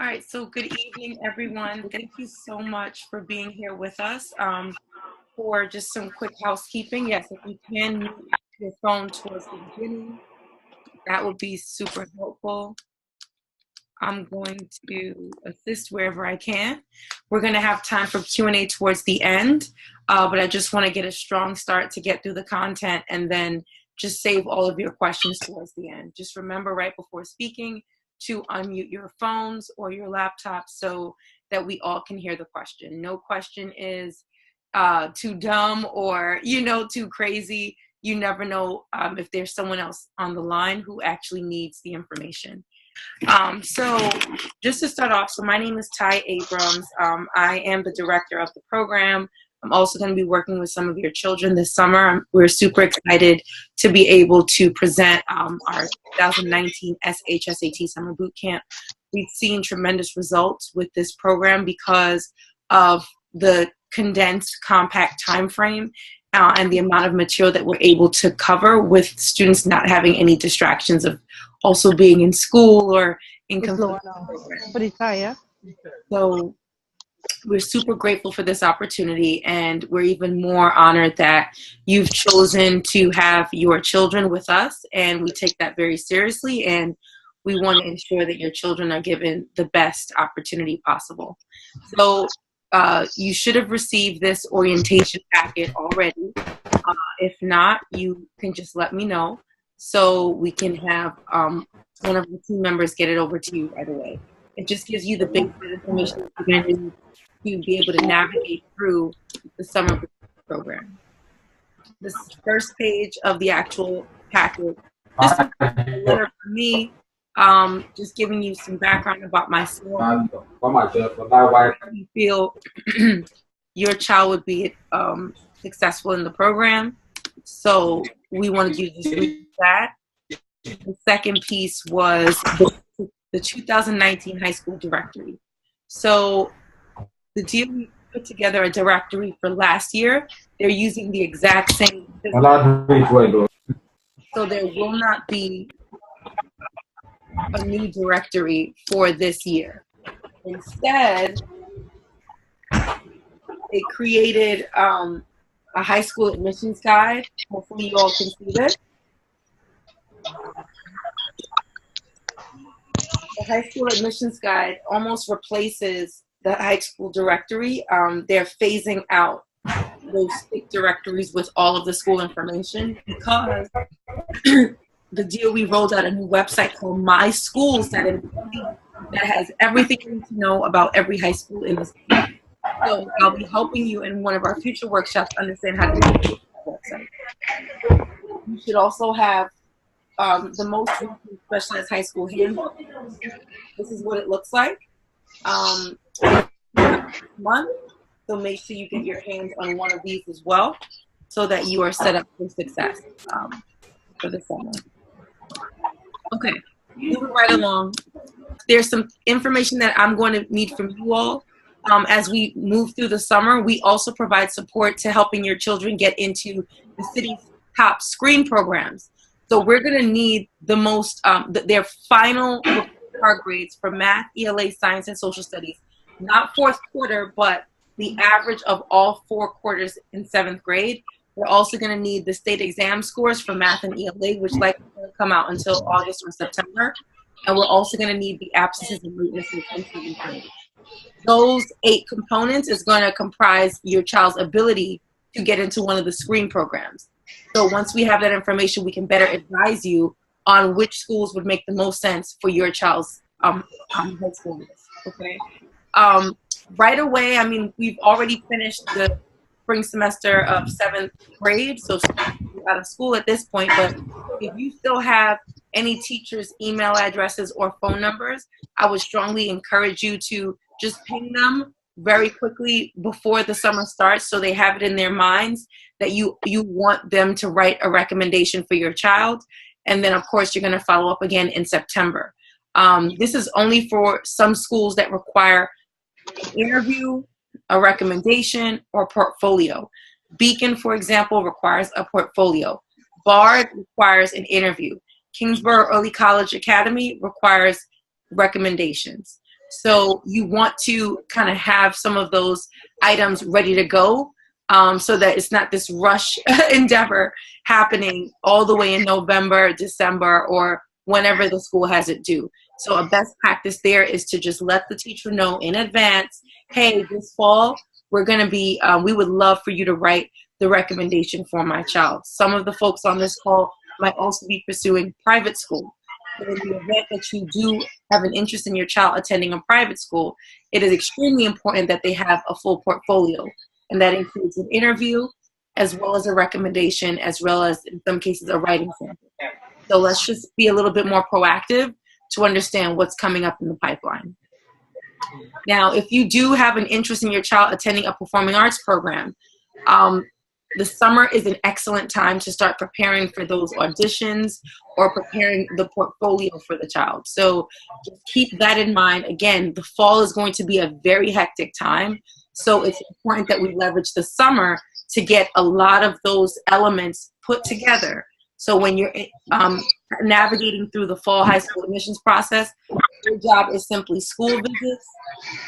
All right, so good evening, everyone. Thank you so much for being here with us. For just some quick housekeeping, yes, if you can mute your phone towards the beginning, that would be super helpful. I'm going to assist wherever I can. We're going to have time for Q&A towards the end, but I just want to get a strong start to get through the content and then just save all of your questions towards the end. Just remember right before speaking to unmute your phones or your laptops so that we all can hear the question. No question is too dumb or, too crazy. You never know if there's someone else on the line who actually needs the information. So just to start off, so my name is Ty Abrams. I am the director of the program. I'm also going to be working with some of your children this summer. We're super excited to be able to present our 2019 SHSAT Summer Boot Camp. We've seen tremendous results with this program because of the condensed, compact time frame and the amount of material that we're able to cover with students not having any distractions of also being in school or in program. So we're super grateful for this opportunity, and we're even more honored that you've chosen to have your children with us, and we take that very seriously, and we want to ensure that your children are given the best opportunity possible. So you should have received this orientation packet already. If not, you can just let me know so we can have one of the team members get it over to you right away. It just gives you the basic information that you're going to need to be able to navigate through the summer program. This first page of the actual packet, this is a letter from me, just giving you some background about myself. You feel your child would be successful in the program, so we wanted you to just read that. The second piece was the 2019 high school directory. So the DOE put together a directory for last year. They're using the exact same system. So there will not be a new directory for this year. Instead, it created a high school admissions guide. Hopefully you all can see this. The high school admissions guide almost replaces the high school directory. They're phasing out those stick directories with all of the school information because the DOE rolled out a new website called My Schools that has everything you need to know about every high school in the state. So I'll be helping you in one of our future workshops understand how to use that website. You should also have the most recent specialized high school handbook. This is what it looks like. Month, so make sure you get your hands on one of these as well, so that you are set up for success for the summer. Okay, moving right along. There's some information that I'm going to need from you all as we move through the summer. We also provide support to helping your children get into the city's top screen programs. So we're going to need the most, their final card grades for math, ELA, science, and social studies. Not fourth quarter, but the average of all 4 quarters in 7th grade. We're also going to need the state exam scores for math and ELA, which likely won't come out until August or September. And we're also going to need the absences and weaknesses in 7th grade. Those 8 components is going to comprise your child's ability to get into one of the screen programs. So once we have that information, we can better advise you on which schools would make the most sense for your child's high school list. Okay. Right away, I mean, we've already finished the spring semester of 7th grade, so out of school at this point, but if you still have any teachers' email addresses or phone numbers, I would strongly encourage you to just ping them very quickly before the summer starts so they have it in their minds that you want them to write a recommendation for your child. And then, of course, you're going to follow up again in September. This is only for some schools that require an interview, a recommendation, or portfolio. Beacon, for example, requires a portfolio. Bard requires an interview. Kingsborough Early College Academy requires recommendations. So you want to kind of have some of those items ready to go, so that it's not this rush endeavor happening all the way in November, December, or whenever the school has it due. So a best practice there is to just let the teacher know in advance, hey, this fall, we're going to be, we would love for you to write the recommendation for my child. Some of the folks on this call might also be pursuing private school. So in the event that you do have an interest in your child attending a private school, it is extremely important that they have a full portfolio. And that includes an interview, as well as a recommendation, as well as, in some cases, a writing sample. So let's just be a little bit more proactive to understand what's coming up in the pipeline. Now, if you do have an interest in your child attending a performing arts program, the summer is an excellent time to start preparing for those auditions or preparing the portfolio for the child. So just keep that in mind. Again, the fall is going to be a very hectic time. So it's important that we leverage the summer to get a lot of those elements put together. So when you're navigating through the fall high school admissions process, your job is simply school visits,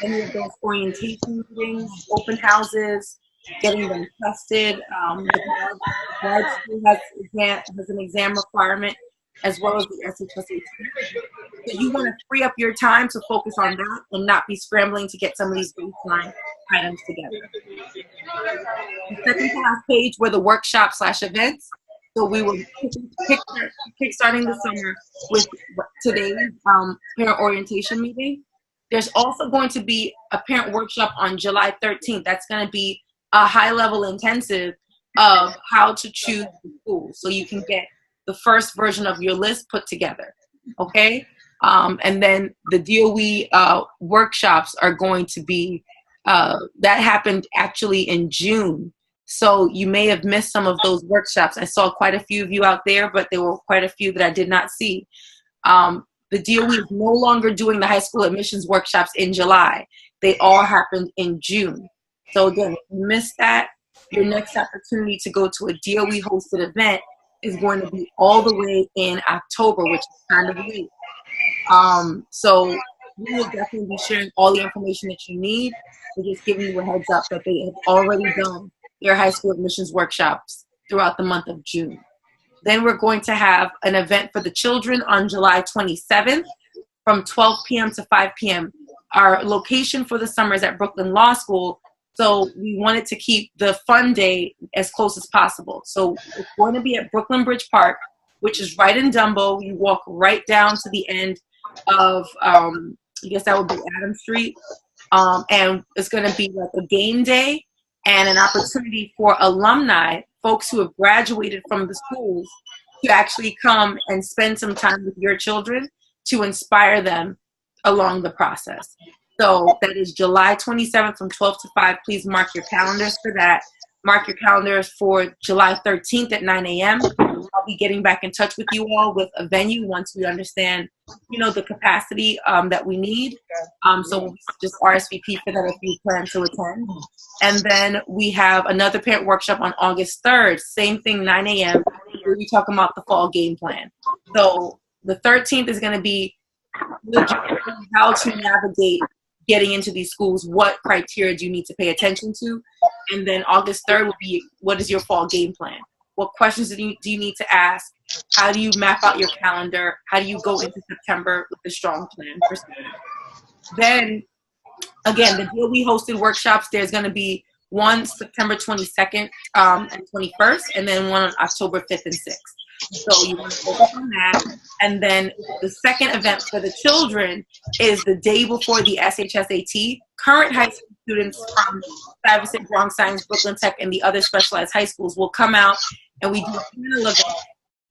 any of those orientation meetings, open houses, getting them tested. The grad school has an exam requirement, as well as the SHSAT. So you want to free up your time to focus on that and not be scrambling to get some of these baseline items together. The second to last page were the workshop/events. So we will kickstarting the summer with today's parent orientation meeting. There's also going to be a parent workshop on July 13th. That's going to be a high-level intensive of how to choose the school, so you can get the first version of your list put together, okay? And then the DOE workshops are going to be, that happened actually in June. So you may have missed some of those workshops. I saw quite a few of you out there, but there were quite a few that I did not see. The DOE is no longer doing the high school admissions workshops in July. They all happened in June. So again, if you missed that, your next opportunity to go to a DOE hosted event is going to be all the way in October, which is kind of late. So we will definitely be sharing all the information that you need. We're just giving you a heads up that they have already done their high school admissions workshops throughout the month of June. Then we're going to have an event for the children on July 27th from 12 p.m. to 5 p.m. Our location for the summer is at Brooklyn Law School, so we wanted to keep the fun day as close as possible. So it's going to be at Brooklyn Bridge Park, which is right in Dumbo. You walk right down to the end of, I guess that would be Adam Street. And it's going to be like a game day and an opportunity for alumni, folks who have graduated from the schools, to actually come and spend some time with your children to inspire them along the process. So that is July 27th from 12 to 5. Please mark your calendars for that. Mark your calendars for July 13th at 9 a.m. I'll be getting back in touch with you all with a venue once we understand, the capacity that we need. So we'll just RSVP for that if you plan to attend. And then we have another parent workshop on August 3rd. Same thing, 9 a.m. We'll be talking about the fall game plan. So the 13th is going to be how to navigate getting into these schools. What criteria do you need to pay attention to? And then August 3rd will be, what is your fall game plan? What questions do you need to ask? How do you map out your calendar? How do you go into September with a strong plan for students? Then, again, the DOE hosted workshops, there's going to be one September 22nd and 21st, and then one on October 5th and 6th. So you want to focus on that. And then the second event for the children is the day before the SHSAT. Current high school students from Stuyvesant, Bronx Science, Brooklyn Tech, and the other specialized high schools will come out, and we do a panel event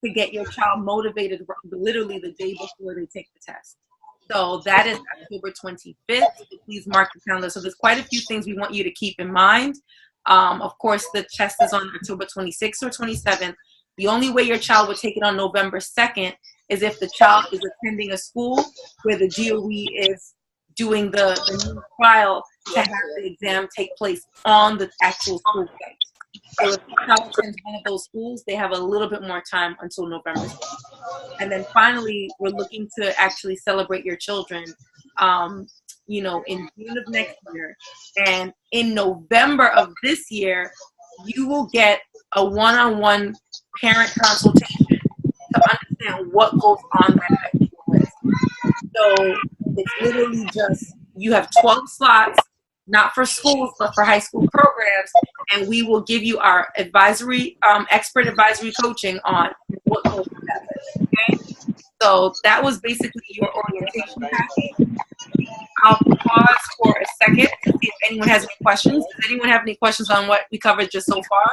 to get your child motivated literally the day before they take the test. So that is October 25th. Please mark your calendar. So there's quite a few things we want you to keep in mind. Of course, the test is on October 26th or 27th. The only way your child would take it on November 2nd is if the child is attending a school where the DOE is doing the new trial to have the exam take place on the actual school site. So if the child attends one of those schools, they have a little bit more time until November 2nd. And then finally, we're looking to actually celebrate your children. in June of next year. And in November of this year, you will get a one-on-one parent consultation to understand what goes on that high school list. So it's literally just, you have 12 slots, not for schools, but for high school programs. And we will give you our expert advisory coaching on what goes on that list. Okay? So that was basically your orientation package. I'll pause for a second to see if anyone has any questions. Does anyone have any questions on what we covered just so far?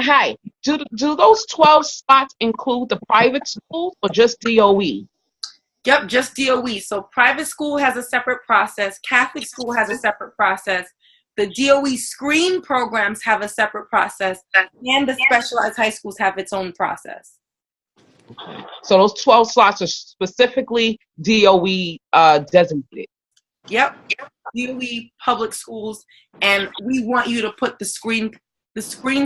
Hi. Do those 12 spots include the private schools or just DOE? Yep, just DOE. So private school has a separate process. Catholic school has a separate process. The DOE screen programs have a separate process. And the specialized high schools have its own process. So those 12 slots are specifically DOE designated? Yep. DOE public schools. And we want you to put the screen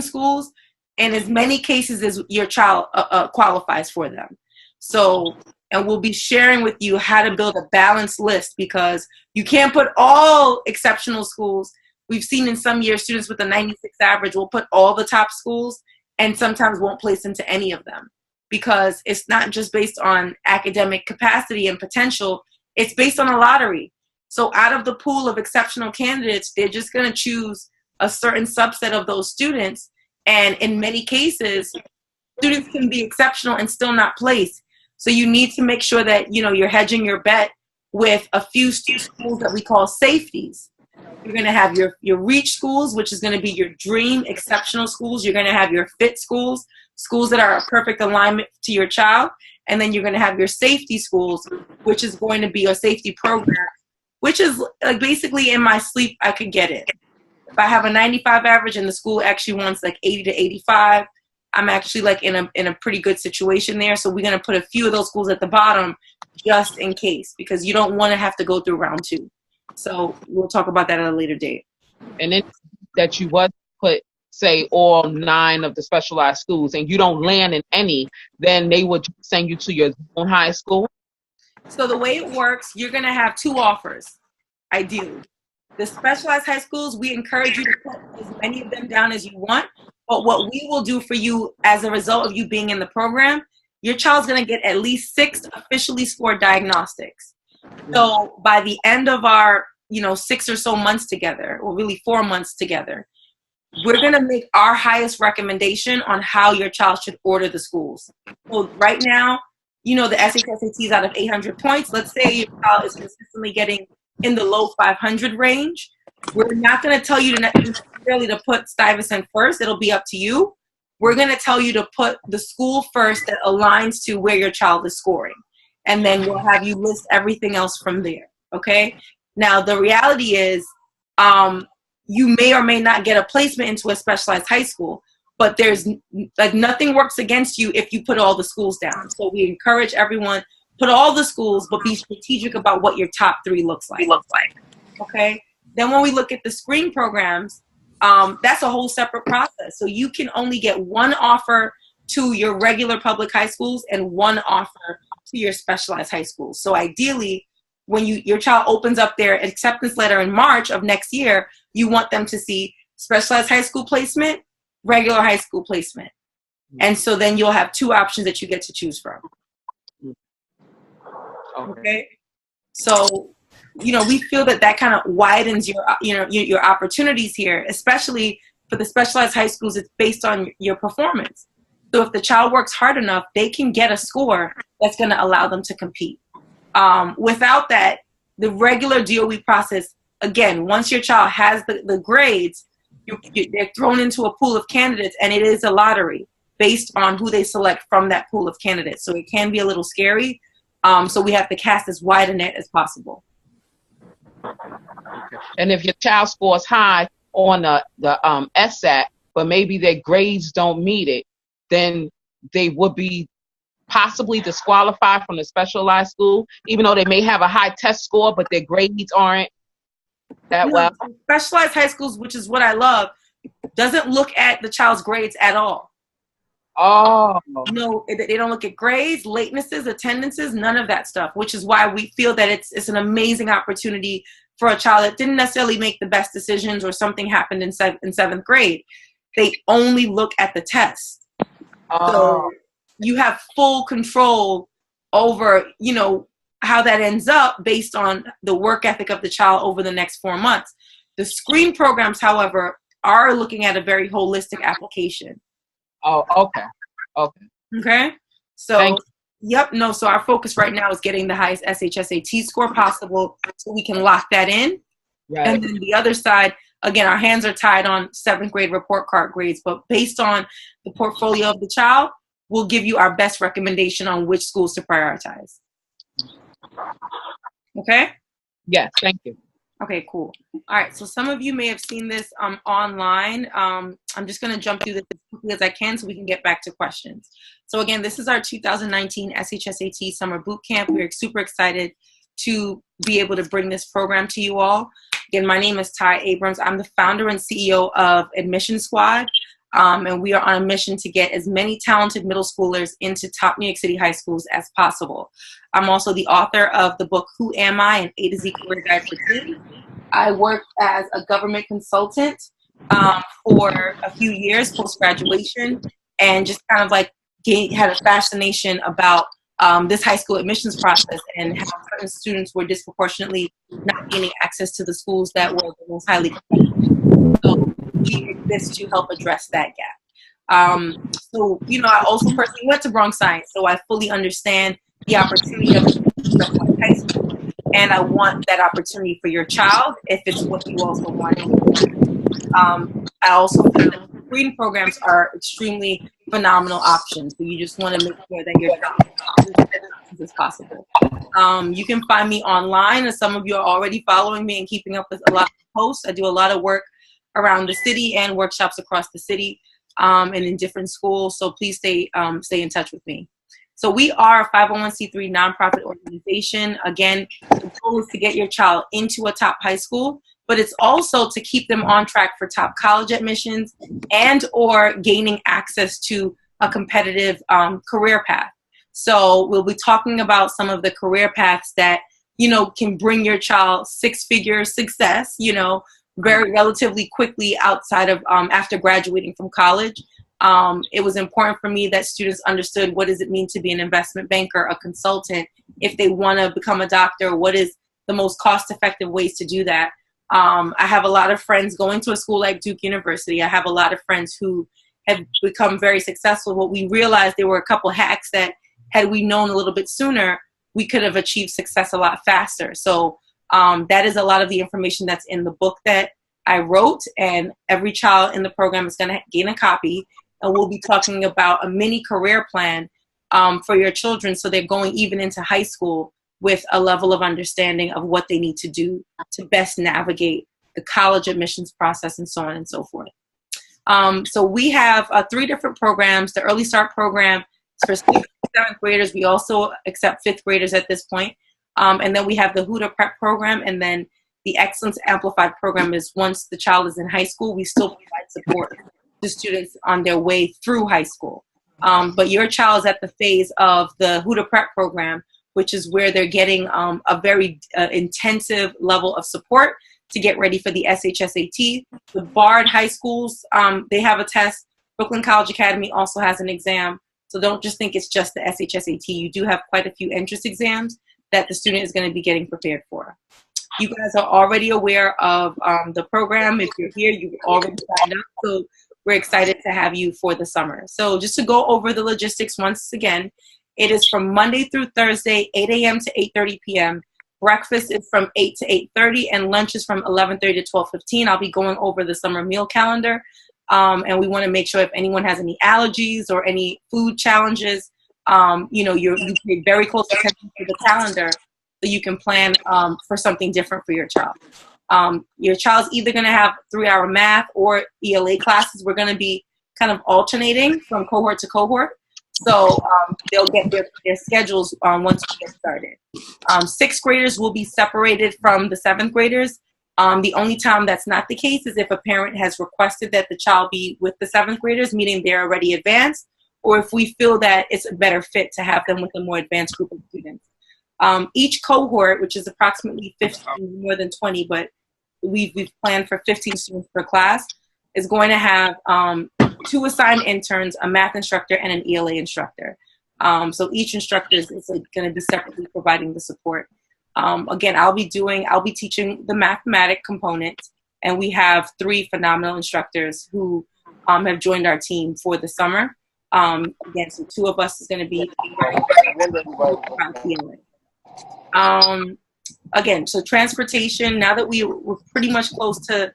schools in as many cases as your child qualifies for them. So, and we'll be sharing with you how to build a balanced list, because you can't put all exceptional schools. We've seen in some years students with a 96 average will put all the top schools and sometimes won't place into any of them, because it's not just based on academic capacity and potential, it's based on a lottery. So out of the pool of exceptional candidates, they're just going to choose a certain subset of those students. And in many cases, students can be exceptional and still not place. So you need to make sure that, you're hedging your bet with a few schools that we call safeties. You're going to have your reach schools, which is going to be your dream exceptional schools. You're going to have your fit schools, schools that are a perfect alignment to your child. And then you're going to have your safety schools, which is going to be a safety program, which is like basically in my sleep, I could get it. If I have a 95 average and the school actually wants like 80 to 85, I'm actually like in a pretty good situation there. So we're going to put a few of those schools at the bottom just in case, because you don't want to have to go through round 2. So we'll talk about that at a later date. And then that you was put, say, all 9 of the specialized schools and you don't land in any, then they would send you to your own high school? So the way it works, you're going to have 2 offers, ideally. The specialized high schools, we encourage you to put as many of them down as you want. But what we will do for you as a result of you being in the program, your child's going to get at least 6 officially scored diagnostics. So by the end of our, 6 or so months together, or really 4 months together, we're going to make our highest recommendation on how your child should order the schools. So right now, the SHSAT is out of 800 points. Let's say your child is consistently getting in the low 500 range. We're not going to tell you to necessarily to put Stuyvesant first. It'll be up to you. We're going to tell you to put the school first that aligns to where your child is scoring. And then we'll have you list everything else from there. Okay? Now, the reality is you may or may not get a placement into a specialized high school, but there's like nothing works against you if you put all the schools down. So we encourage everyone, put all the schools, but be strategic about what your top 3 looks like. Okay? Then when we look at the screen programs, that's a whole separate process. So you can only get 1 offer to your regular public high schools and 1 offer to your specialized high schools. So ideally, when your child opens up their acceptance letter in March of next year, you want them to see specialized high school placement, regular high school placement. And so then you'll have 2 options that you get to choose from. Okay? So, we feel that kind of widens your opportunities here, especially for the specialized high schools. It's based on your performance. So if the child works hard enough, they can get a score that's going to allow them to compete. Without that, the regular DOE process, again, once your child has the grades, they're thrown into a pool of candidates, and it is a lottery based on who they select from that pool of candidates. So it can be a little scary. So we have to cast as wide a net as possible. And if your child scores high on the SSAT, but maybe their grades don't meet it, then they would be possibly disqualified from the specialized school, even though they may have a high test score, but their grades aren't that well. Specialized high schools, which is what I love, doesn't look at the child's grades at all. Oh. No, they don't look at grades, latenesses, attendances, none of that stuff, which is why we feel that it's an amazing opportunity for a child that didn't necessarily make the best decisions or something happened in seventh grade, they only look at the test. So you have full control over, you know, how that ends up based on the work ethic of the child over the next 4 months. The screen programs, however, are looking at a very holistic application. Oh, okay. Okay. Okay. So, yep. No. So our focus right now is getting the highest SHSAT score possible, so we can lock that in. Right. And then the other side, again, our hands are tied on seventh grade report card grades, but based on the portfolio of the child, we'll give you our best recommendation on which schools to prioritize. Okay? Yes, thank you. Okay, cool. All right, so some of you may have seen this online. I'm just going to jump through this as quickly as I can so we can get back to questions. So again, this is our 2019 SHSAT Summer Boot Camp. We're super excited to be able to bring this program to you all. Again, my name is Ty Abrams. I'm the founder and CEO of Admission Squad, and we are on a mission to get as many talented middle schoolers into top New York City high schools as possible. I'm also the author of the book, Who Am I? An A to Z Career Guide for Teens. I worked as a government consultant for a few years post-graduation, and just kind of like had a fascination about this high school admissions process and how certain students were disproportionately not gaining access to the schools that were the most highly competitive. So we exist to help address that gap. So, you know, I also personally went to Bronx Science, so I fully understand the opportunity of high school, and I want that opportunity for your child if it's what you also want. I also feel that screen programs are extremely phenomenal options, so you just want to make sure that your child is as many as possible. You can find me online, and some of you are already following me and keeping up with a lot of posts. I do a lot of work around the city and workshops across the city and in different schools, so please stay in touch with me. So we are a 501c3 nonprofit organization. Again, the goal is to get your child into a top high school, but it's also to keep them on track for top college admissions and or gaining access to a competitive career path. So we'll be talking about some of the career paths that, you know, can bring your child six-figure success, you know, very relatively quickly outside of after graduating from college. It was important for me that students understood what does it mean to be an investment banker, a consultant. If they want to become a doctor, what is the most cost-effective ways to do that? I have a lot of friends going to a school like Duke University. I have a lot of friends who have become very successful, but we realized there were a couple hacks that had we known a little bit sooner, we could have achieved success a lot faster. So that is a lot of the information that's in the book that I wrote, and every child in the program is going to gain a copy. And we'll be talking about a mini career plan for your children, so they're going even into high school with a level of understanding of what they need to do to best navigate the college admissions process and so on and so forth. So we have 3 different programs. The Early Start program is for 6th and 7th graders. We also accept 5th graders at this point. And then we have the Huda Prep program, and then the Excellence Amplified program is once the child is in high school, we still provide support to students on their way through high school. But your child is at the phase of the Huda Prep program, which is where they're getting a very intensive level of support to get ready for the SHSAT. The Bard high schools, they have a test. Brooklyn College Academy also has an exam. So don't just think it's just the SHSAT. You do have quite a few entrance exams that the student is going to be getting prepared for. You guys are already aware of the program. If you're here, you've already signed up. So we're excited to have you for the summer. So just to go over the logistics once again, it is from Monday through Thursday, 8 a.m. to 8:30 p.m. Breakfast is from 8 to 8:30, and lunch is from 11:30 to 12:15. I'll be going over the summer meal calendar, and we want to make sure if anyone has any allergies or any food challenges, you know, you pay very close attention to the calendar so you can plan for something different for your child. Your child's either going to have 3-hour math or ELA classes. We're going to be kind of alternating from cohort to cohort. So they'll get their schedules once we get started. 6th graders will be separated from the 7th graders. The only time that's not the case is if a parent has requested that the child be with the 7th graders, meaning they're already advanced, or if we feel that it's a better fit to have them with a more advanced group of students. Each cohort, which is approximately 15, more than 20, but we've planned for 15 students per class, is going to have 2 assigned interns, a math instructor, and an ELA instructor. So each instructor is going to be separately providing the support. Again, I'll be teaching the mathematic component, and we have 3 phenomenal instructors who have joined our team for the summer. Again, so 2 of us is going to be again, so transportation, now that we're pretty much close to,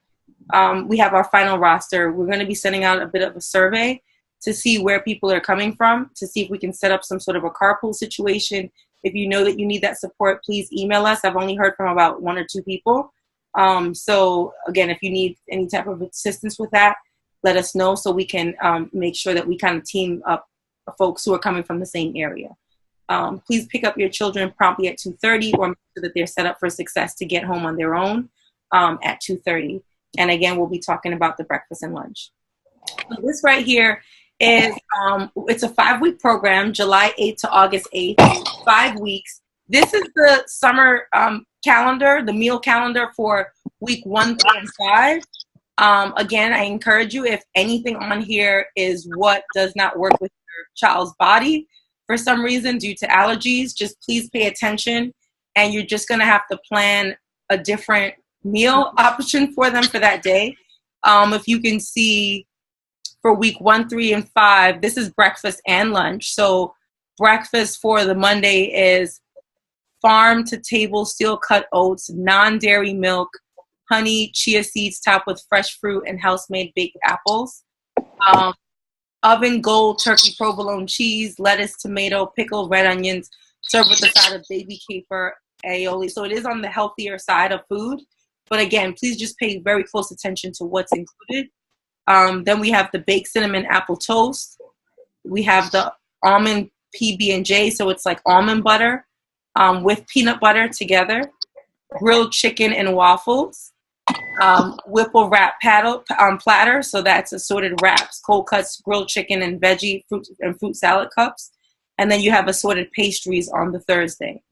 we have our final roster, we're going to be sending out a bit of a survey to see where people are coming from, to see if we can set up some sort of a carpool situation. If you know that you need that support, please email us. I've only heard from about 1 or 2 people. So again, if you need any type of assistance with that, let us know so we can make sure that we kind of team up folks who are coming from the same area. Please pick up your children promptly at 2:30, or make sure that they're set up for success to get home on their own at 2:30. And again, we'll be talking about the breakfast and lunch. So this right here is, it's a 5-week program, July 8th to August 8th, 5 weeks. This is the summer calendar, the meal calendar for week 1 through 5. Again, I encourage you, if anything on here is what does not work with your child's body for some reason due to allergies, just please pay attention, and you're just going to have to plan a different meal option for them for that day. If you can see, for week 1, 3, and 5, this is breakfast and lunch. So breakfast for the Monday is farm-to-table steel-cut oats, non-dairy milk, honey, chia seeds topped with fresh fruit, and house-made baked apples. Oven gold turkey provolone cheese, lettuce, tomato, pickled red onions, served with a side of baby caper aioli. So it is on the healthier side of food. But again, please just pay very close attention to what's included. Then we have the baked cinnamon apple toast. We have the almond PB&J, so it's like almond butter with peanut butter together. Grilled chicken and waffles. Whipple wrap platter, so that's assorted wraps, cold cuts, grilled chicken, and veggie fruit salad cups. And then you have assorted pastries on the Thursday,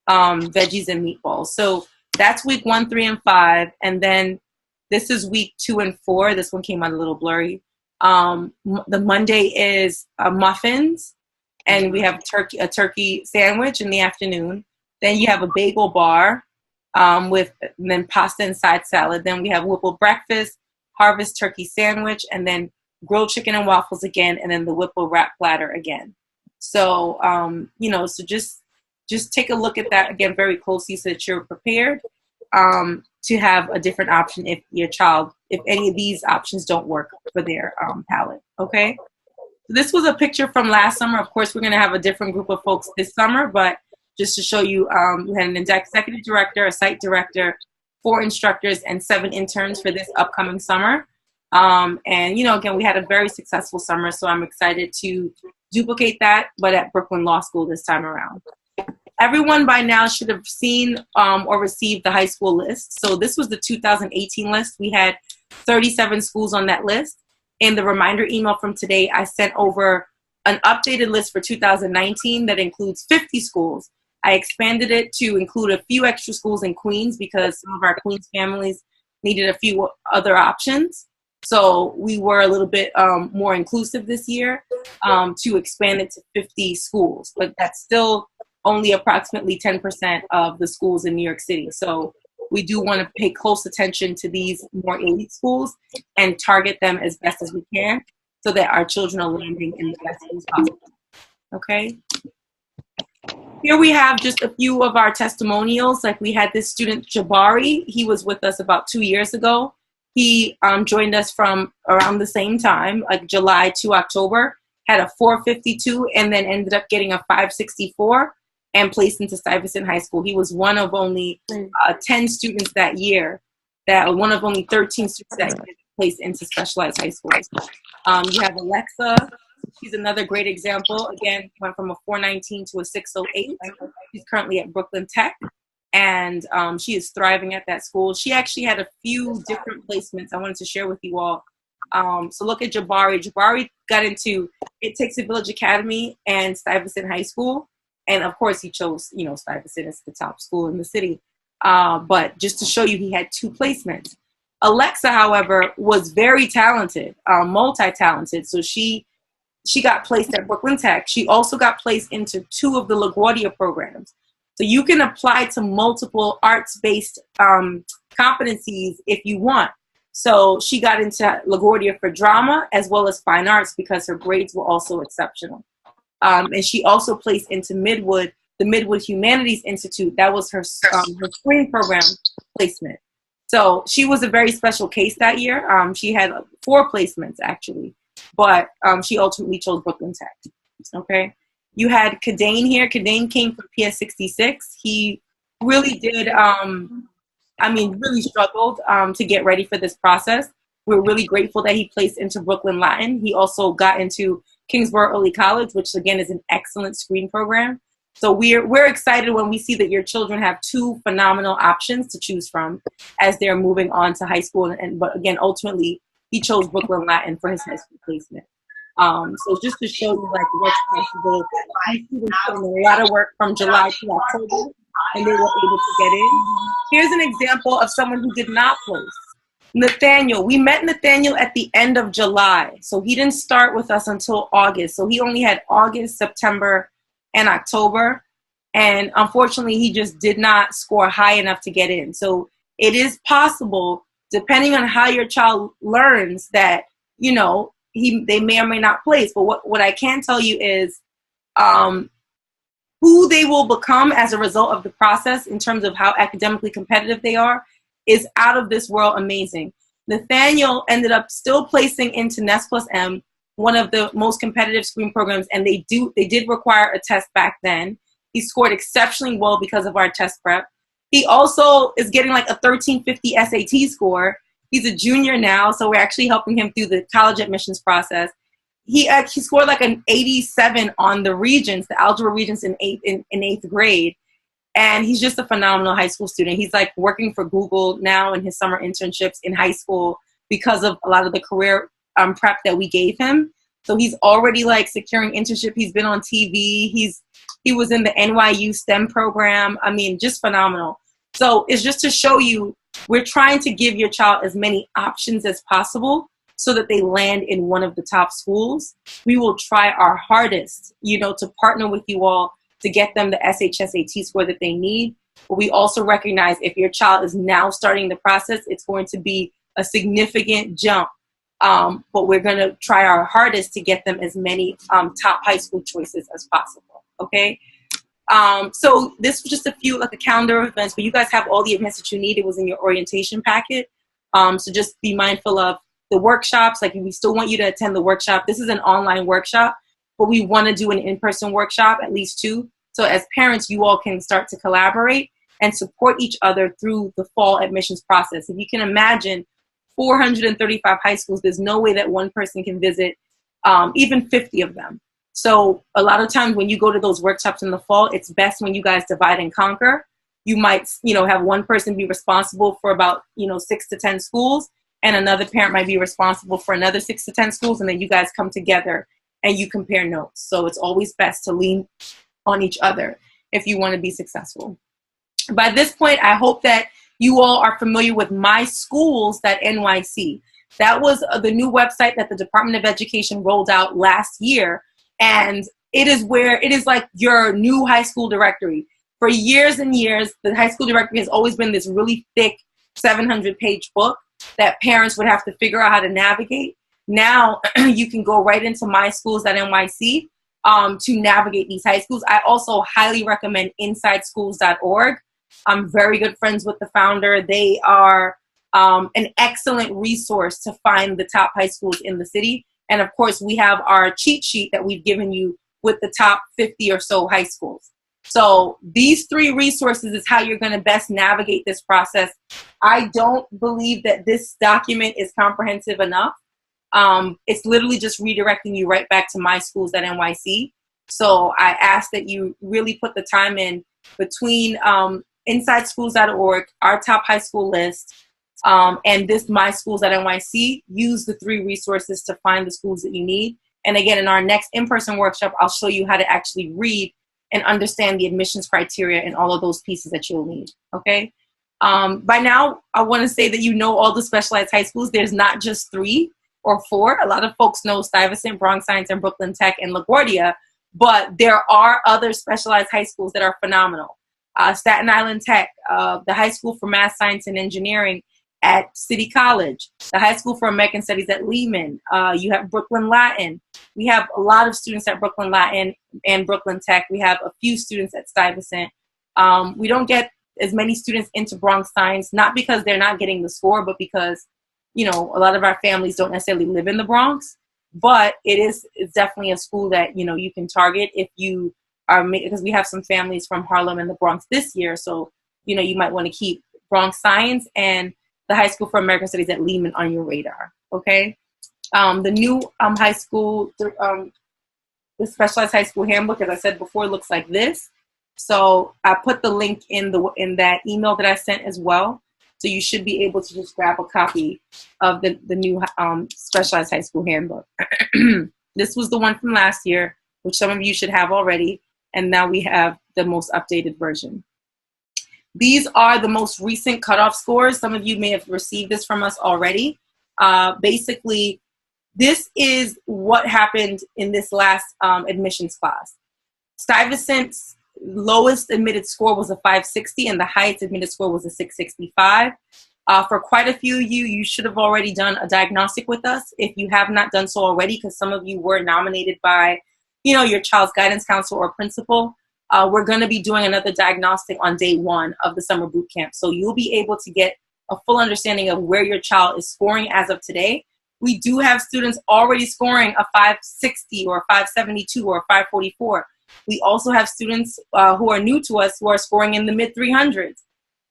veggies and meatballs. So that's week 1, 3, and 5. And then this is week 2 and 4. This one came out a little blurry. The Monday is muffins, and we have a turkey sandwich in the afternoon. Then you have a bagel bar, and then pasta and side salad. Then we have Whipple breakfast, harvest turkey sandwich, and then grilled chicken and waffles again, and then the Whipple wrap platter again. So, so just take a look at that again very closely so that you're prepared to have a different option if any of these options don't work for their palate. Okay. So this was a picture from last summer. Of course, we're going to have a different group of folks this summer, but just to show you, we had an executive director, a site director, 4 instructors, and 7 interns for this upcoming summer. And, again, we had a very successful summer, so I'm excited to duplicate that, but at Brooklyn Law School this time around. Everyone by now should have seen or received the high school list. So this was the 2018 list. We had 37 schools on that list. In the reminder email from today, I sent over an updated list for 2019 that includes 50 schools. I expanded it to include a few extra schools in Queens because some of our Queens families needed a few other options. So we were a little bit more inclusive this year to expand it to 50 schools. But that's still only approximately 10% of the schools in New York City. So we do want to pay close attention to these more elite schools and target them as best as we can so that our children are landing in the best schools possible. Okay? Here we have just a few of our testimonials. Like we had this student, Jabari. He was with us about 2 years ago. He joined us from around the same time, like July to October, had a 452 and then ended up getting a 564 and placed into Stuyvesant High School. He was one of only 10 students that year, one of only 13 students that placed into specialized high schools. You have Alexa. She's another great example. Again, went from a 419 to a 608. She's currently at Brooklyn Tech, and she is thriving at that school. She actually had a few different placements I wanted to share with you all. So look at Jabari. Jabari got into It Takes a Village Academy and Stuyvesant High School, And of course, he chose, Stuyvesant as the top school in the city. But just to show you, he had 2 placements. Alexa, however, was very talented, multi-talented. So she got placed at Brooklyn Tech. She also got placed into 2 of the LaGuardia programs. So you can apply to multiple arts-based competencies if you want. So she got into LaGuardia for drama as well as fine arts because her grades were also exceptional. And she also placed into Midwood, the Midwood Humanities Institute. That was her screen program placement. So she was a very special case that year. She had 4 placements, actually. But she ultimately chose Brooklyn Tech. Okay. You had Kadane here. Kadane came from PS 66. He really did, really struggled to get ready for this process. We're really grateful that he placed into Brooklyn Latin. He also got into Kingsborough Early College, which again is an excellent screen program. So we're excited when we see that your children have 2 phenomenal options to choose from as they're moving on to high school. But again, ultimately, he chose Brooklyn Latin for his high school placement. So just to show you like what's possible, these students put in a lot of work from July to October, and they were able to get in. Here's an example of someone who did not place. Nathaniel, we met Nathaniel at the end of July. So he didn't start with us until August. So he only had August, September, and October. And unfortunately, he just did not score high enough to get in. So it is possible, depending on how your child learns, that, they may or may not place. But what I can tell you is who they will become as a result of the process in terms of how academically competitive they are is out of this world amazing. Nathaniel ended up still placing into Nest Plus M, one of the most competitive screen programs, and they did require a test back then. He scored exceptionally well because of our test prep. He also is getting like a 1350 SAT score. He's a junior now, so we're actually helping him through the college admissions process. He scored like an 87 on the Regents, the algebra Regents in eighth grade. And he's just a phenomenal high school student. He's like working for Google now in his summer internships in high school because of a lot of the career prep that we gave him. So he's already like securing internship. He's been on TV. He was in the NYU STEM program. I mean, just phenomenal. So it's just to show you, we're trying to give your child as many options as possible so that they land in one of the top schools. We will try our hardest, to partner with you all to get them the SHSAT score that they need. But we also recognize if your child is now starting the process, it's going to be a significant jump. But we're going to try our hardest to get them as many top high school choices as possible. Okay. So this was just a calendar of events, but you guys have all the events that you need. It was in your orientation packet. So just be mindful of the workshops. Like, we still want you to attend the workshop. This is an online workshop, but we want to do an in-person workshop, at least 2. So as parents, you all can start to collaborate and support each other through the fall admissions process. If you can imagine 435 high schools, there's no way that one person can visit even 50 of them. So a lot of times when you go to those workshops in the fall, it's best when you guys divide and conquer. You might, have one person be responsible for about, 6 to 10 schools, and another parent might be responsible for another 6 to 10 schools, and then you guys come together and you compare notes. So it's always best to lean on each other if you want to be successful. By this point, I hope that you all are familiar with myschools.nyc. That was the new website that the Department of Education rolled out last year. And it is like your new high school directory. For years and years, the high school directory has always been this really thick 700-page book that parents would have to figure out how to navigate. Now you can go right into myschools.nyc to navigate these high schools. I also highly recommend insideschools.org. I'm very good friends with the founder. They are an excellent resource to find the top high schools in the city. And of course, we have our cheat sheet that we've given you with the top 50 or so high schools. So these 3 resources is how you're going to best navigate this process. I don't believe that this document is comprehensive enough. It's literally just redirecting you right back to myschools.nyc. So I ask that you really put the time in between insideschools.org, our top high school list, and this myschools.nyc. Use the 3 resources to find the schools that you need. And again, in our next in-person workshop, I'll show you how to actually read and understand the admissions criteria and all of those pieces that you'll need, okay? By now, I want to say that you know all the specialized high schools. There's not just 3 or 4. A lot of folks know Stuyvesant, Bronx Science, and Brooklyn Tech, and LaGuardia, but there are other specialized high schools that are phenomenal. Staten Island Tech, the High School for Math, Science, and Engineering at City College, the High School for American Studies at Lehman. You have Brooklyn Latin. We have a lot of students at Brooklyn Latin and Brooklyn Tech. We have a few students at Stuyvesant. We don't get as many students into Bronx Science, not because they're not getting the score, but because, you know, a lot of our families don't necessarily live in the Bronx. But it's definitely a school that, you know, you can target if you are, because we have some families from Harlem and the Bronx this year. So, you know, you might want to keep Bronx Science and the High School for American Studies at Lehman on your radar, okay? The new high school, the specialized high school handbook, as I said before, looks like this. So I put the link in that email that I sent as well. So you should be able to just grab a copy of the new specialized high school handbook. This was the one from last year, which some of you should have already. And now we have the most updated version. These are the most recent cutoff scores. Some of you may have received this from us already. Basically, this is what happened in this last admissions class. Stuyvesant's lowest admitted score was a 560, and the highest admitted score was a 665. For quite a few of you, you should have already done a diagnostic with us. If you have not done so already, because some of you were nominated by, you know, your child's guidance counselor or principal, we're going to be doing another diagnostic on day 1 of the summer boot camp. So you'll be able to get a full understanding of where your child is scoring as of today. We do have students already scoring a 560 or 572 or 544. We also have students who are new to us who are scoring in the mid 300s.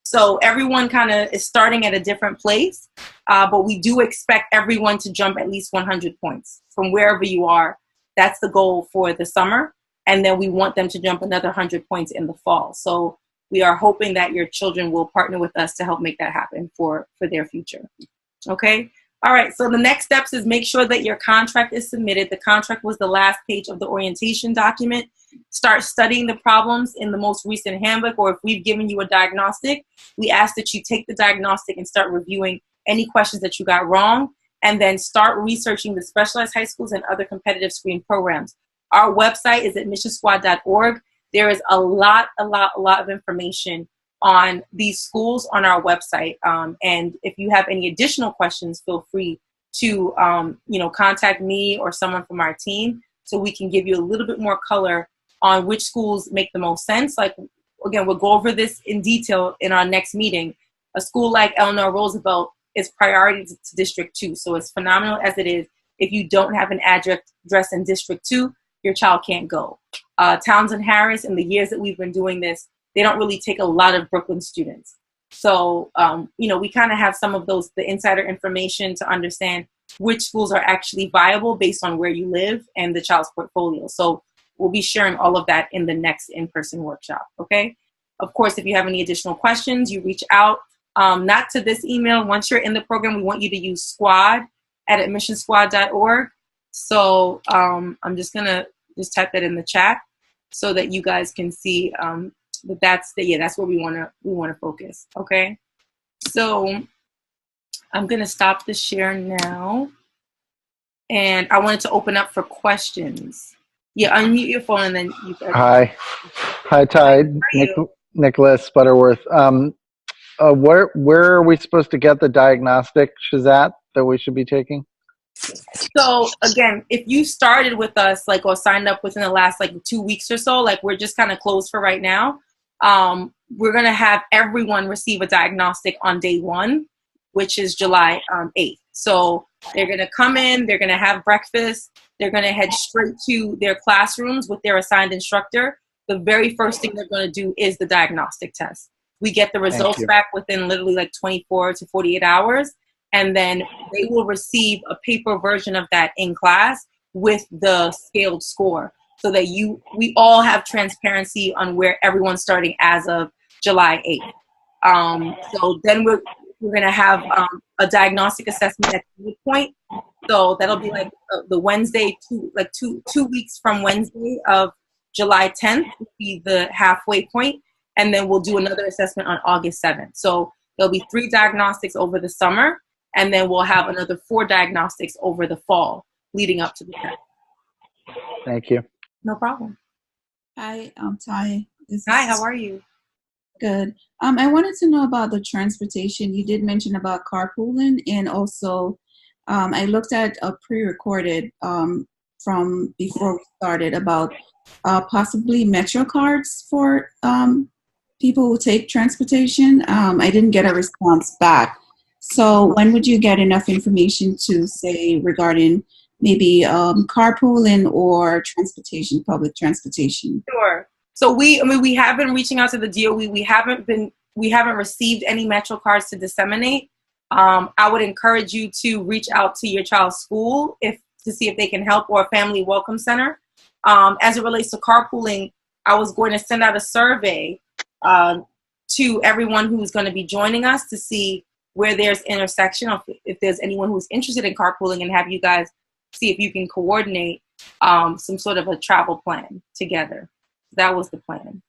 So everyone kind of is starting at a different place, but we do expect everyone to jump at least 100 points from wherever you are. That's the goal for the summer. And then we want them to jump another 100 points in the fall. So we are hoping that your children will partner with us to help make that happen for their future. Okay? All right, so the next steps is make sure that your contract is submitted. The contract was the last page of the orientation document. Start studying the problems in the most recent handbook, or if we've given you a diagnostic, we ask that you take the diagnostic and start reviewing any questions that you got wrong, and then start researching the specialized high schools and other competitive screen programs. Our website is admissionsquad.org. There is a lot of information on these schools on our website. And if you have any additional questions, feel free to contact me or someone from our team so we can give you a little bit more color on which schools make the most sense. Like, again, we'll go over this in detail in our next meeting. A school like Eleanor Roosevelt is priority to District 2. So as phenomenal as it is, if you don't have an address in District 2, your child can't go. Townsend Harris, in the years that we've been doing this, they don't really take a lot of Brooklyn students. So, we kind of have some of the insider information to understand which schools are actually viable based on where you live and the child's portfolio. So we'll be sharing all of that in the next in-person workshop, okay? Of course, if you have any additional questions, you reach out, not to this email. Once you're in the program, we want you to use squad@admissionsquad.org. So I'm just going to type that in the chat so that you guys can see that's where we want to focus. Okay. So I'm going to stop the share now, and I wanted to open up for questions. Yeah. Unmute your phone and then you can. Hi, Tide. Nicholas Butterworth. Where are we supposed to get the diagnostic, SHSAT, that we should be taking? So again, if you started with us, or signed up within the last 2 weeks or so, we're just kind of closed for right now. We're going to have everyone receive a diagnostic on day 1, which is July 8th. So they're going to come in, they're going to have breakfast, they're going to head straight to their classrooms with their assigned instructor. The very first thing they're going to do is the diagnostic test. We get the results back within literally 24 to 48 hours. And then they will receive a paper version of that in class with the scaled score so that we all have transparency on where everyone's starting as of July 8th. So then we're going to have a diagnostic assessment at the point. So that'll be the Wednesday, two weeks from Wednesday of July 10th will be the halfway point, and then we'll do another assessment on August 7th. So there'll be 3 diagnostics over the summer, and then we'll have another 4 diagnostics over the fall leading up to the test. Thank you. No problem. Hi, Ty. Hi, how are you? Good. I wanted to know about the transportation. You did mention about carpooling, and also I looked at a pre-recorded from before we started about possibly Metro cards for people who take transportation. I didn't get a response back. So when would you get enough information to say regarding maybe carpooling or transportation, public transportation? Sure. So we have been reaching out to the DOE. We haven't received any Metro cards to disseminate. I would encourage you to reach out to your child's school to see if they can help, or a family welcome center. As it relates to carpooling, I was going to send out a survey to everyone who's going to be joining us to see where there's intersection, if there's anyone who's interested in carpooling, and have you guys see if you can coordinate some sort of a travel plan together. That was the plan.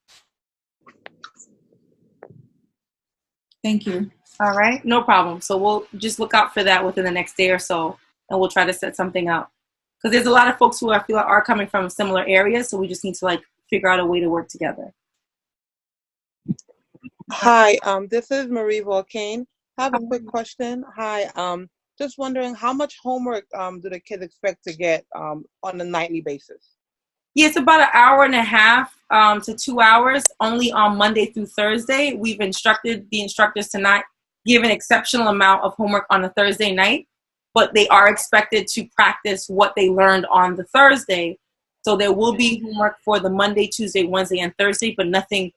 Thank you. All right, no problem. So we'll just look out for that within the next day or so, and we'll try to set something up. Because there's a lot of folks who I feel are coming from similar areas, so we just need to figure out a way to work together. Hi, this is Marie Volcane. I have a quick question. Hi, just wondering how much homework do the kids expect to get on a nightly basis? Yeah, it's about an hour and a half to 2 hours, only on Monday through Thursday. We've instructed the instructors to not give an exceptional amount of homework on a Thursday night, but they are expected to practice what they learned on the Thursday. So there will be homework for the Monday, Tuesday, Wednesday, and Thursday, but nothing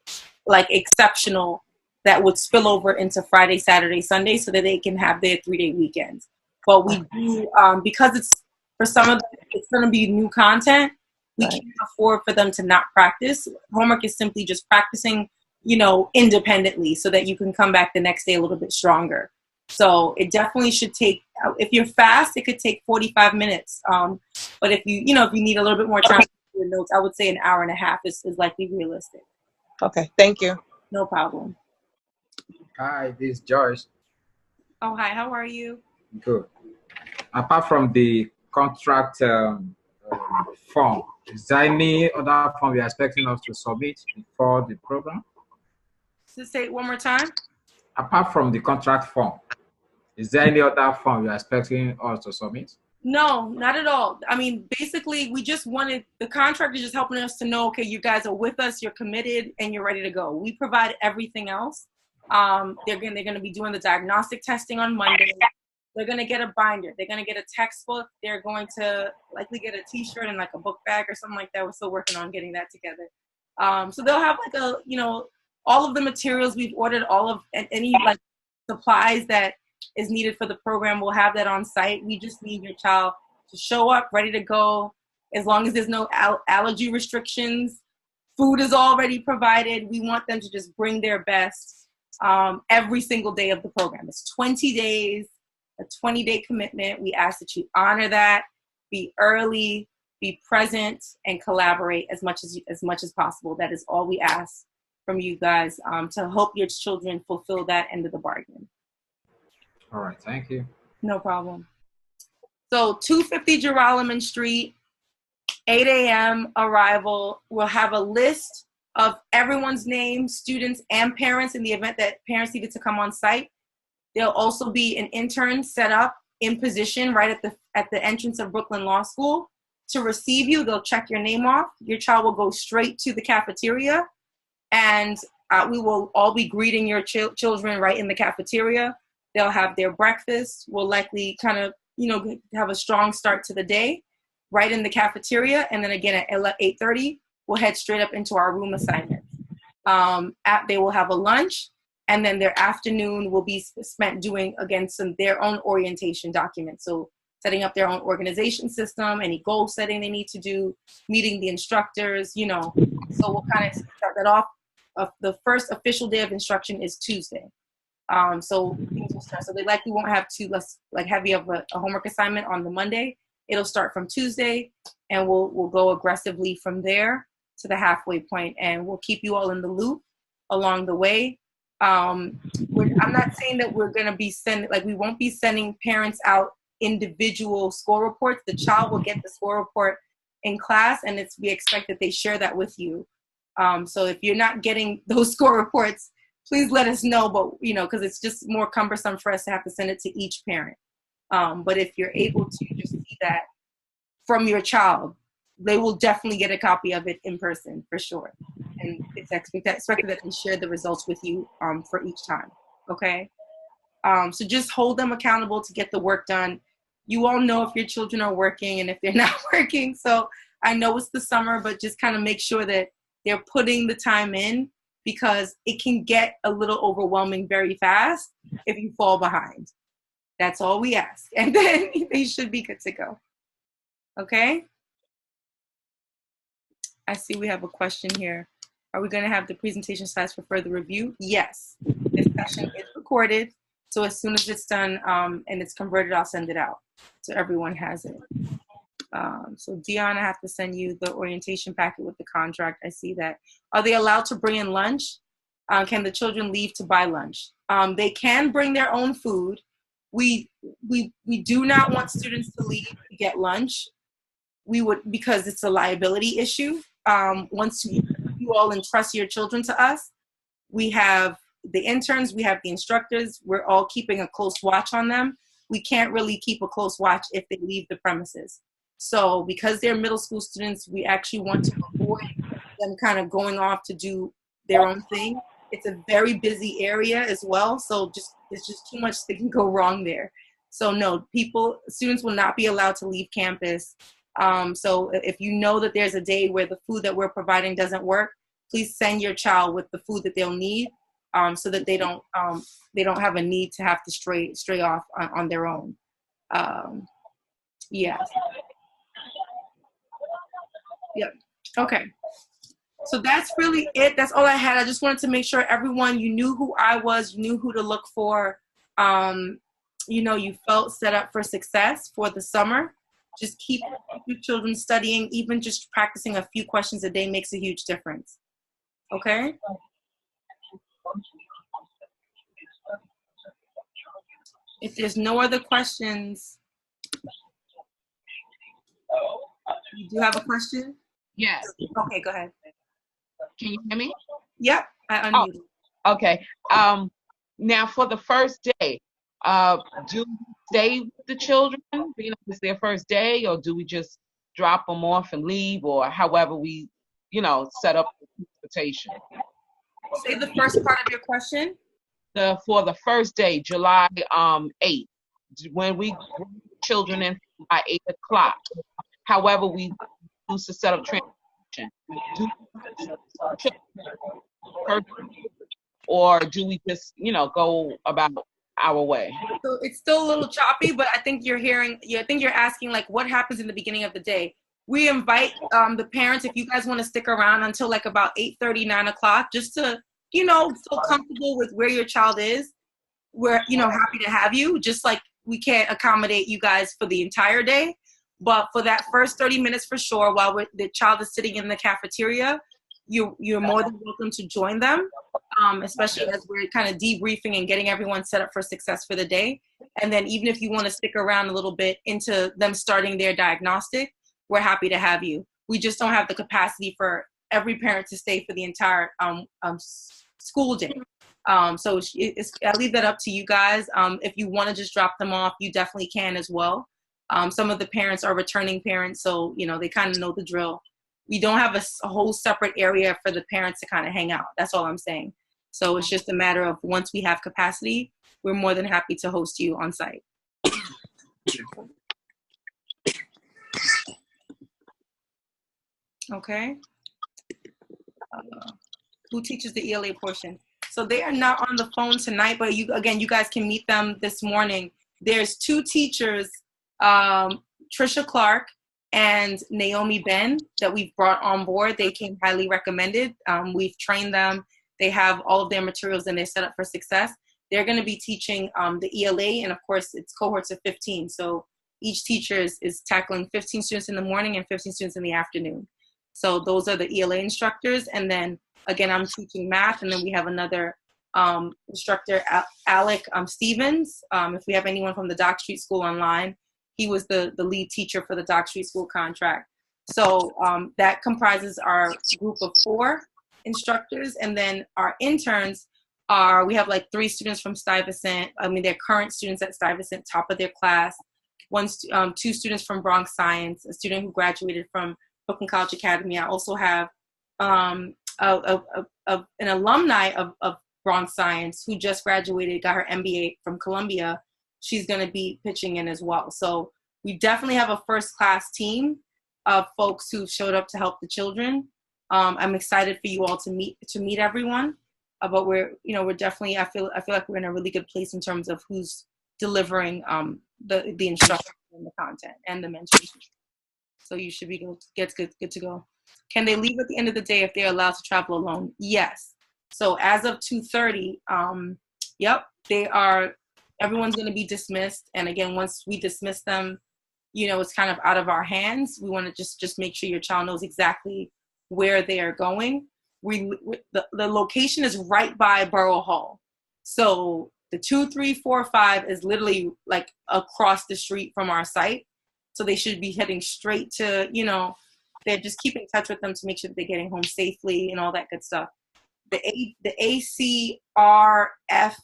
exceptional that would spill over into Friday, Saturday, Sunday, so that they can have their 3-day weekends. But we do, because it's, for some of them, it's going to be new content, we can't afford for them to not practice. Homework is simply just practicing, independently, so that you can come back the next day a little bit stronger. So it definitely should take, if you're fast, it could take 45 minutes. But if you need a little bit more time for your notes, I would say an hour and a half is likely realistic. Okay, thank you. No problem. Hi, this is Joyce. Oh, hi, how are you? Good. Apart from the contract form, is there any other form you're expecting us to submit before the program? Just say it one more time. Apart from the contract form, is there any other form you're expecting us to submit? No, not at all. I mean, basically, we just wanted, the contract is just helping us to know, okay, you guys are with us, you're committed, and you're ready to go. We provide everything else. They're going to be doing the diagnostic testing on Monday. They're going to get a binder. They're going to get a textbook. They're going to likely get a t-shirt and a book bag or something like that. We're still working on getting that together. So they'll have all of the materials we've ordered, all of any supplies that is needed for the program. We'll have that on site. We just need your child to show up ready to go. As long as there's no allergy restrictions, food is already provided. We want them to just bring their best every single day of the program. It's 20 days, a 20-day commitment. We ask that you honor that, be early, be present, and collaborate as much as possible. That is all we ask from you guys to help your children fulfill that end of the bargain. All right, thank you. No problem. So 250 Geralman Street, 8 a.m. arrival. We'll have a list of everyone's names, students and parents, in the event that parents needed to come on site. There'll also be an intern set up in position right at the entrance of Brooklyn Law School to receive you. They'll check your name off. Your child will go straight to the cafeteria, and we will all be greeting your children right in the cafeteria. They'll have their breakfast. We'll likely kind of, have a strong start to the day right in the cafeteria. And then again at 8:30, we'll head straight up into our room assignments. They will have a lunch, and then their afternoon will be spent doing, again, their own orientation documents. So setting up their own organization system, any goal setting they need to do, meeting the instructors, So we'll kind of start that off. The first official day of instruction is Tuesday. So things will start. So they likely won't have too less heavy of a homework assignment on the Monday. It'll start from Tuesday, and we'll go aggressively from there to the halfway point, and we'll keep you all in the loop along the way. I'm not saying that we're going to be we won't be sending parents out individual score reports. The child will get the score report in class, and we expect that they share that with you. So if you're not getting those score reports, please let us know, but because it's just more cumbersome for us to have to send it to each parent. But if you're able to just see that from your child, they will definitely get a copy of it in person for sure. And it's expected that they share the results with you for each time. Okay? So just hold them accountable to get the work done. You all know if your children are working and if they're not working. So I know it's the summer, but just kind of make sure that they're putting the time in, because it can get a little overwhelming very fast if you fall behind. That's all we ask. And then they should be good to go. Okay? I see we have a question here. Are we going to have the presentation slides for further review? Yes. This session is recorded. So as soon as it's done and it's converted, I'll send it out so everyone has it. So Dion, I have to send you the orientation packet with the contract. I see that. Are they allowed to bring in lunch? Can the children leave to buy lunch? They can bring their own food. We do not want students to leave to get lunch. Because it's a liability issue. Once you all entrust your children to us, we have the interns, we have the instructors, we're all keeping a close watch on them. We can't really keep a close watch if they leave the premises. So because they're middle school students, we actually want to avoid them kind of going off to do their own thing. It's a very busy area as well, so it's just too much that can go wrong there. So no, students will not be allowed to leave campus. So if you know that there's a day where the food that we're providing doesn't work, please send your child with the food that they'll need, so that they don't have a need to have to stray off on their own. Yeah. Yep. Okay. So that's really it. That's all I had. I just wanted to make sure everyone, you knew who I was, you knew who to look for. You felt set up for success for the summer. Just keep your children studying. Even just practicing a few questions a day makes a huge difference. Okay? If there's no other questions, you do have a question? Yes. Okay, go ahead. Can you hear me? Yep, I unmuted. Oh, okay. Now for the first day, do we stay with the children, it's their first day, or do we just drop them off and leave, or however we, set up the transportation? Say the first part of your question. For the first day, July 8th, when we bring children in by 8 o'clock, however we choose to set up transportation, or do we just, go about our way? So it's still a little choppy, but I think you're asking like what happens in the beginning of the day. We invite the parents, if you guys want to stick around until like about 8:30, 9 o'clock, just to, feel comfortable with where your child is. We're, happy to have you. Just like we can't accommodate you guys for the entire day, but for that first 30 minutes for sure, while the child is sitting in the cafeteria, you're more than welcome to join them, especially as we're kind of debriefing and getting everyone set up for success for the day. And then even if you want to stick around a little bit into them starting their diagnostic, we're happy to have you. We just don't have the capacity for every parent to stay for the entire school day. So I'll leave that up to you guys. If you want to just drop them off, you definitely can as well. Some of the parents are returning parents, so they kind of know the drill. We don't have a whole separate area for the parents to kind of hang out. That's all I'm saying. So it's just a matter of once we have capacity, we're more than happy to host you on site. Okay. Who teaches the ELA portion? So they are not on the phone tonight, but you guys can meet them this morning. There's 2 teachers, Trisha Clark and Naomi Ben, that we've brought on board. They came highly recommended. We've trained them. They have all of their materials and they're set up for success. They're going to be teaching the ELA, and of course it's cohorts of 15. So each teacher is tackling 15 students in the morning and 15 students in the afternoon. So those are the ELA instructors. And then again, I'm teaching math. And then we have another instructor, Alec Stevens. If we have anyone from the Dock Street School online, he was the lead teacher for the Dock Street School contract. So that comprises our group of 4 instructors. And then our interns we have like 3 students from Stuyvesant. I mean, they're current students at Stuyvesant, top of their class. 2 students from Bronx Science, a student who graduated from Brooklyn College Academy. I also have an alumni of Bronx Science who just graduated, got her MBA from Columbia. She's going to be pitching in as well. So we definitely have a first-class team of folks who showed up to help the children. I'm excited for you all to meet everyone. But we're definitely, I feel like we're in a really good place in terms of who's delivering the instruction and the content and the mentorship. So you should be good to go. Can they leave at the end of the day if they're allowed to travel alone? Yes. So as of 2:30, yep, everyone's going to be dismissed. And again, once we dismiss them, it's kind of out of our hands. We want to just make sure your child knows exactly where they are going. The location is right by Borough Hall. So the 2, 3, 4, 5 is literally like across the street from our site. So they should be heading straight to, they're just keeping in touch with them to make sure that they're getting home safely and all that good stuff. The ACRF,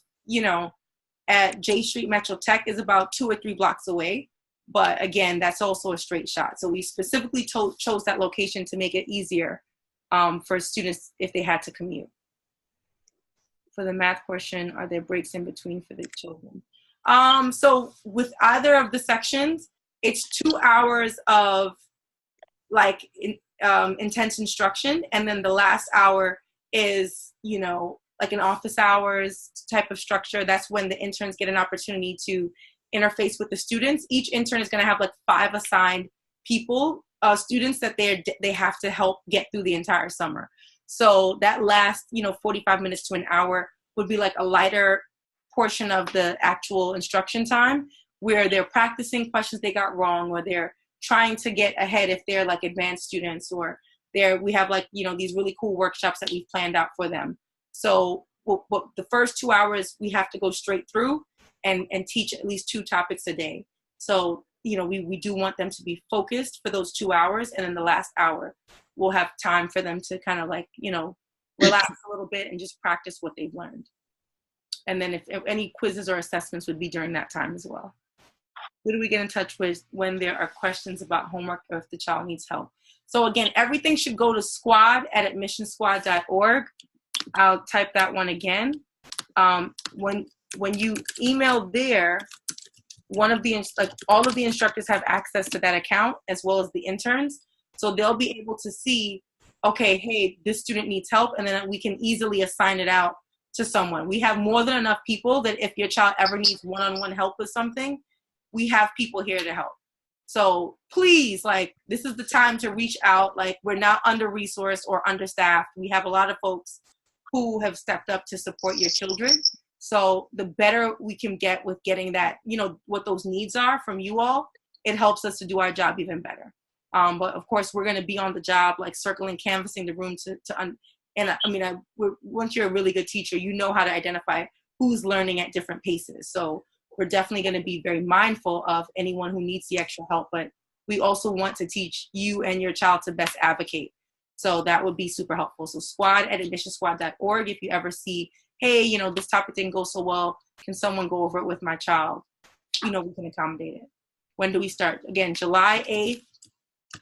at J Street Metro Tech is about 2 or 3 blocks away. But again, that's also a straight shot. So we specifically chose that location to make it easier for students if they had to commute. For the math portion, are there breaks in between for the children? So with either of the sections, it's 2 hours of intense instruction. And then the last hour is, like an office hours type of structure. That's when the interns get an opportunity to interface with the students. Each intern is going to have like 5 assigned people, students that they have to help get through the entire summer. So that last, 45 minutes to an hour would be like a lighter portion of the actual instruction time where they're practicing questions they got wrong, or they're trying to get ahead if they're like advanced students, or we have like, these really cool workshops that we've planned out for them. So the first 2 hours we have to go straight through and teach at least 2 topics a day. So, we do want them to be focused for those 2 hours. And then the last hour, we'll have time for them to kind of like, relax a little bit and just practice what they've learned. And then if any quizzes or assessments would be during that time as well. Who do we get in touch with when there are questions about homework or if the child needs help? So again, everything should go to squad@admissionsquad.org. I'll type that one again. When you email there, all of the instructors have access to that account as well as the interns. So they'll be able to see, okay, hey, this student needs help, and then we can easily assign it out to someone. We have more than enough people that if your child ever needs one-on-one help with something, we have people here to help. So please, this is the time to reach out. We're not under-resourced or understaffed. We have a lot of folks who have stepped up to support your children. So the better we can get with getting that, what those needs are from you all, it helps us to do our job even better. But of course, we're going to be on the job, circling, canvassing the room once you're a really good teacher, you know how to identify who's learning at different paces. So we're definitely going to be very mindful of anyone who needs the extra help, but we also want to teach you and your child to best advocate. So that would be super helpful. So squad@admissionsquad.org. If you ever see, hey, this topic didn't go so well, can someone go over it with my child? We can accommodate it. When do we start? Again, July 8th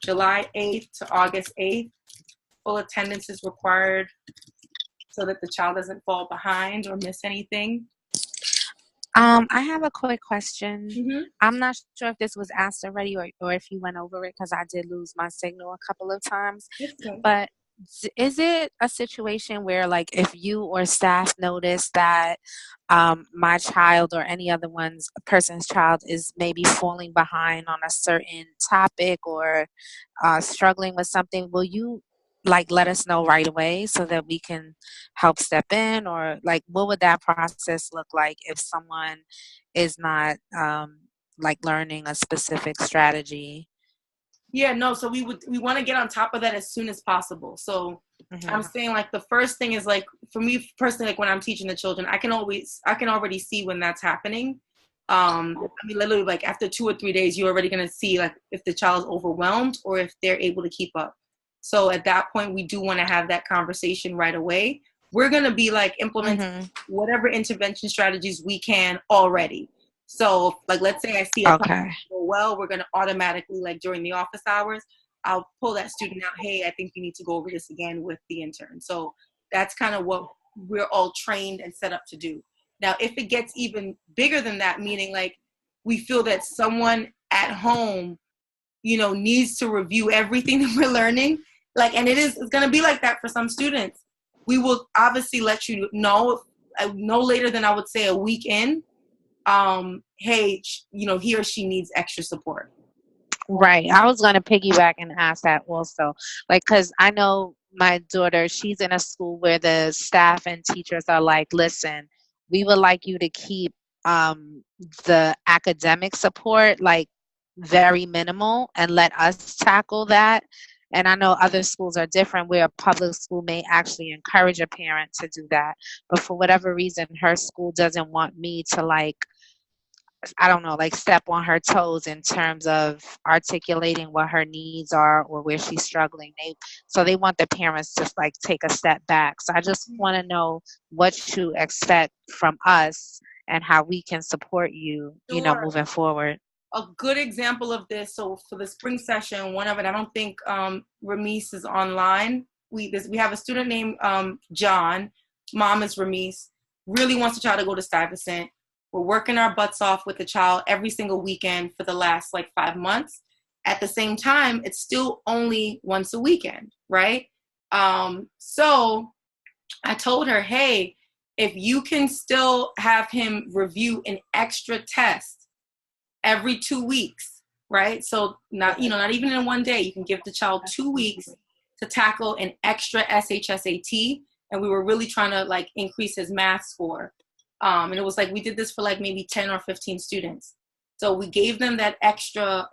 to August 8th. Full attendance is required so that the child doesn't fall behind or miss anything. I have a quick question. Mm-hmm. I'm not sure if this was asked already or if you went over it, because I did lose my signal a couple of times. Okay. But is it a situation where, if you or staff notice that my child or any other person's child is maybe falling behind on a certain topic or struggling with something, will you let us know right away so that we can help step in? Or what would that process look like if someone is not learning a specific strategy? Yeah, no, so we want to get on top of that as soon as possible. So I'm saying like the first thing is like for me personally, like when I'm teaching the children, I can already see when that's happening. I mean literally like after 2 or 3 days you're already going to see like if the child's overwhelmed or if they're able to keep up. So at that point we do want to have that conversation right away. We're going to be like implementing whatever intervention strategies we can already. So like let's say I see a Okay. go well, we're going to automatically like during the office hours I'll pull that student out. Hey, I think you need to go over this again with the intern. So that's kind of what we're all trained and set up to do. Now, if it gets even bigger than that, meaning like we feel that someone at home, needs to review everything that we're learning, like, and it's going to be like that for some students. We will obviously let you know no later than I would say a week in, hey, he or she needs extra support. Right. I was going to piggyback and ask that also. Like, because I know my daughter, she's in a school where the staff and teachers are like, listen, we would like you to keep the academic support like very minimal and let us tackle that. And I know other schools are different where a public school may actually encourage a parent to do that. But for whatever reason, her school doesn't want me to like, I don't know, like step on her toes in terms of articulating what her needs are or where she's struggling. So they want the parents to like take a step back. So I just want to know what to expect from us and how we can support you, Sure. moving forward. A good example of this, so for the spring session, one of it, I don't think Ramis is online. We have a student named John. Mom is Ramis. Really wants the child to go to Stuyvesant. We're working our butts off with the child every single weekend for the last like 5 months. At the same time, it's still only once a weekend, right? So I told her, hey, if you can still have him review an extra test every 2 weeks, right? So not even in one day, you can give the child 2 weeks to tackle an extra SHSAT. And we were really trying to like increase his math score. And it was like, we did this for like maybe 10 or 15 students. So we gave them that extra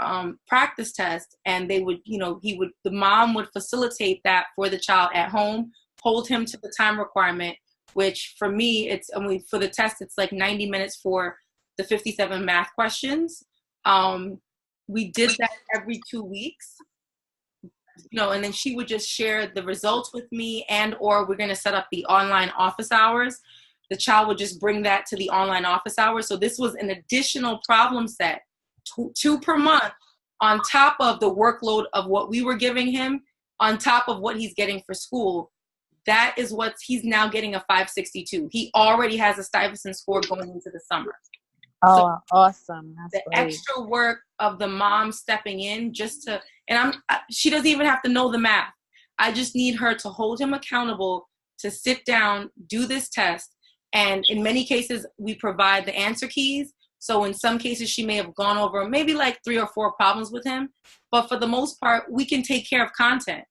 practice test, and they would, the mom would facilitate that for the child at home, hold him to the time requirement, which for me, for the test, it's like 90 minutes for the 57 math questions. We did that every 2 weeks, and then she would just share the results with me, or we're going to set up the online office hours. The child would just bring that to the online office hours. So this was an additional problem set, two per month, on top of the workload of what we were giving him, on top of what he's getting for school. That is what he's now getting, a 562. He already has a Stuyvesant score going into the summer. Oh, so awesome. That's the great. extra work of the mom stepping in she doesn't even have to know the math. I just need her to hold him accountable, to sit down, do this test. And in many cases, we provide the answer keys. So in some cases, she may have gone over maybe like 3 or 4 problems with him. But for the most part, we can take care of content.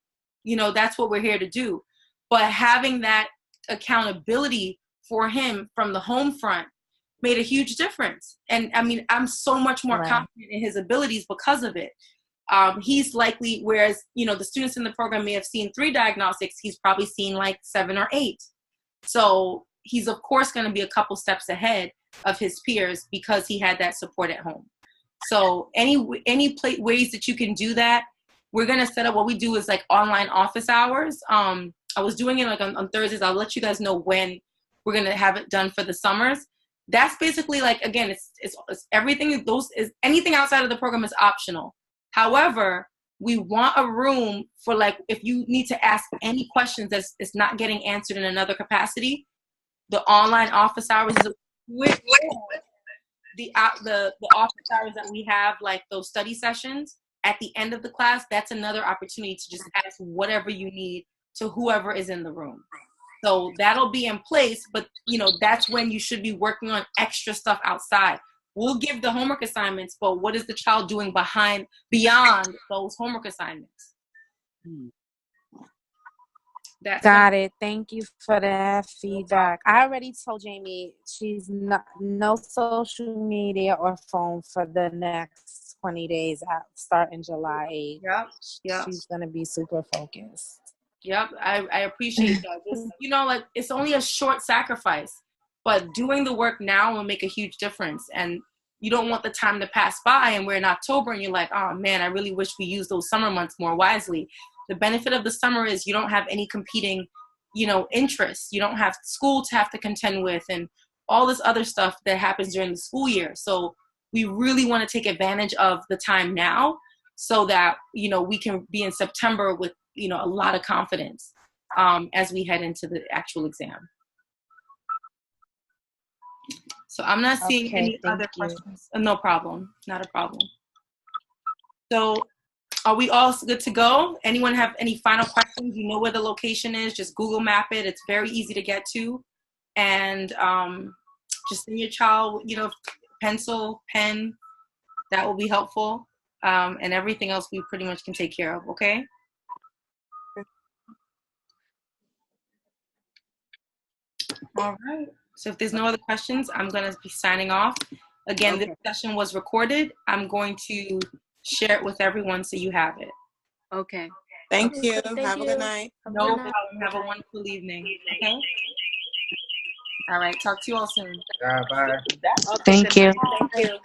That's what we're here to do. But having that accountability for him from the home front made a huge difference. And I mean, I'm so much more confident in his abilities because of it. He's likely, whereas, the students in the program may have seen 3 diagnostics, he's probably seen like 7 or 8. So he's of course going to be a couple steps ahead of his peers because he had that support at home. So any ways that you can do that, we're going to set up, what we do is like online office hours. I was doing it like on Thursdays. I'll let you guys know when we're going to have it done for the summers. That's basically like, again, it's everything. Anything outside of the program is optional. However, we want a room for like, if you need to ask any questions that's not getting answered in another capacity, the online office hours is the office hours that we have, like those study sessions at the end of the class. That's another opportunity to just ask whatever you need to whoever is in the room. So that'll be in place, but that's when you should be working on extra stuff outside. We'll give the homework assignments, but what is the child doing beyond those homework assignments? Got it. Thank you for that feedback. I already told Jamie she's no social media or phone for the next 20 days out, starting July 8th. Yep. She's going to be super focused. Yep, I appreciate that. Just, like, it's only a short sacrifice, but doing the work now will make a huge difference. And you don't want the time to pass by and we're in October and you're like, oh man, I really wish we used those summer months more wisely. The benefit of the summer is you don't have any competing, interests. You don't have school to have to contend with and all this other stuff that happens during the school year. So we really want to take advantage of the time now so that, we can be in September with, a lot of confidence as we head into the actual exam. So I'm not seeing any other questions. No problem. Not a problem. So are we all good to go? Anyone have any final questions? You know where the location is. Just Google map it. It's very easy to get to. And just send your child, pencil, pen. That will be helpful. And everything else we pretty much can take care of, okay? All right. So if there's no other questions, I'm going to be signing off. Again, This session was recorded. I'm going to share it with everyone so you have it. Okay. Thank you. Have a good night. No problem. Have a wonderful evening. Okay? All right. Talk to you all soon. Yeah, bye. Thank you. Thank you.